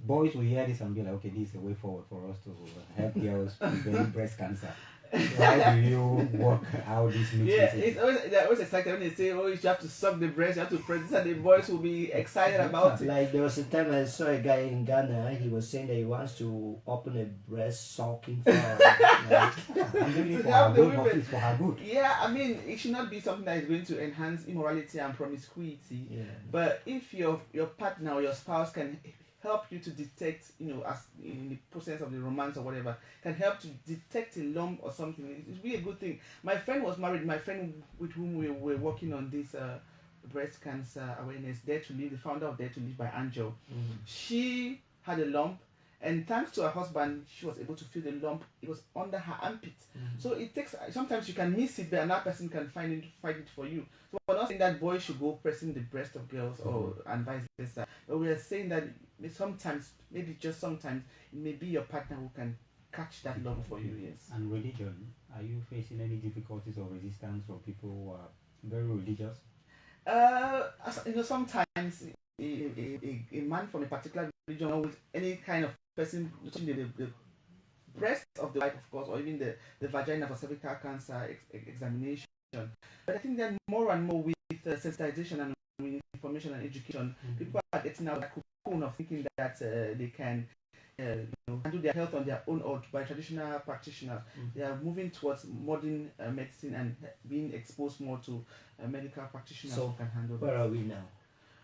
boys will hear this and be like, okay, this is a way forward for us to help girls prevent breast cancer. So how do you work out this mix? Yeah, they're always excited when they say, oh, you have to suck the breast, you have to press this, and the boys will be excited about it. Like there was a time I saw a guy in Ghana, he was saying that he wants to open a breast sucking farm. I'm doing it for her good, but it's for her good. Yeah, I mean, it should not be something that is going to enhance immorality and promiscuity. Yeah. But if your partner or your spouse can help you to detect, as in the process of the romance or whatever, can help to detect a lump or something, it would be a good thing. My friend was married, my friend with whom we were working on this breast cancer awareness, Dare to Live, the founder of Dare to Live by Angel. She had a lump, and thanks to her husband, she was able to feel the lump. It was under her armpit. So it takes, sometimes you can miss it, but another person can find it for you. So we're not saying that boys should go pressing the breast of girls and vice versa. But we are saying that sometimes, maybe just sometimes, it may be your partner who can catch that lump for you, yes. And religion, are you facing any difficulties or resistance from people who are very religious? Sometimes a man from a particular religion, or with any kind of person, the breast of the wife, of course, or even the vagina for cervical cancer examination. But I think that more and more with sensitization and with information and education, people are getting out of that cocoon of thinking that they can handle their health on their own or by traditional practitioners. They are moving towards modern medicine and being exposed more to medical practitioners who can handle where are we now?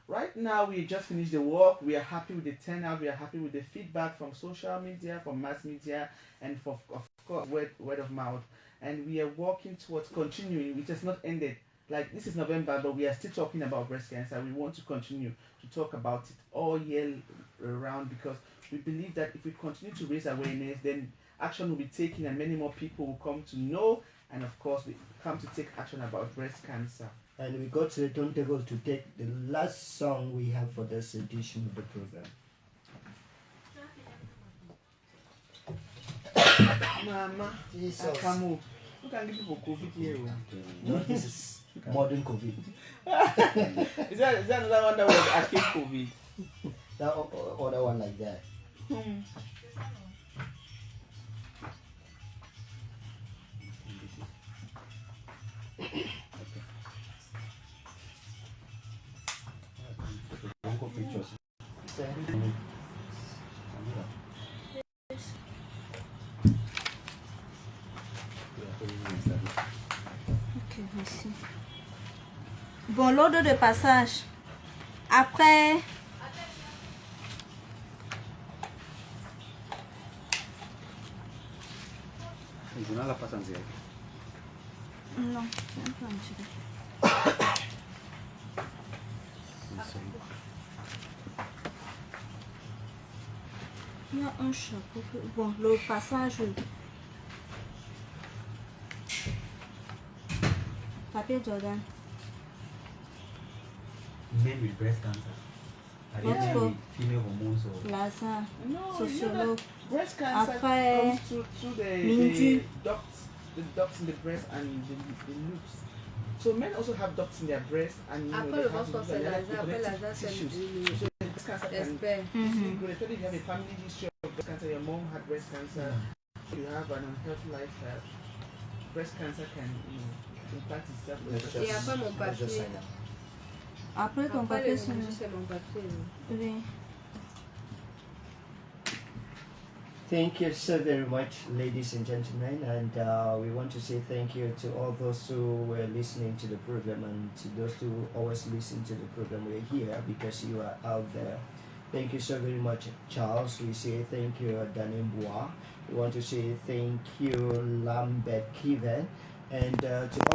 Right now, we just finished the work. We are happy with the turnout. We are happy with the feedback from social media, from mass media, and of course, word of mouth. And we are working towards continuing. It has not ended. Like, this is November, but we are still talking about breast cancer. We want to continue to talk about it all year around, because we believe that if we continue to raise awareness, then action will be taken and many more people will come to know, and of course, we come to take action about breast cancer. And we got to the turntable to take the last song we have for this edition of the program. Mama, Jesus. I can't move. You can give people COVID here. No, this is modern COVID. Is that another one that was acute COVID? That other one like that. Ok, ici. Bon, l'ordre de passage. Après... journal n'a pas en direct. Non, c'est un peu en direct. Il y a un chapeau. Bon, le passage. Papier Jordan. Men with breast cancer. Are they What's men for- with female hormones or? Lazare. No, you know Sociologue. that breast cancer Après, comes through the Minju. ducts in the breast and the loops. So men also have ducts in their breast and Après they le have ventre, c'est Lazare. Après Lazare, c'est tissues. le So breast cancer can espère. easily go. Especially if you have a family history of breast cancer, your mom had breast cancer, you have an unhealthy lifestyle. Breast cancer can, impact itself. Et après mon papier. Après ton Après papier, le c'est Minju, c'est mon papier. oui. Thank you so very much, ladies and gentlemen, and we want to say thank you to all those who were listening to the program and to those who always listen to the program. We're here because you are out there. Thank you so very much, Charles. We say thank you, Danimbois. We want to say thank you, Lambert Kiven, and to all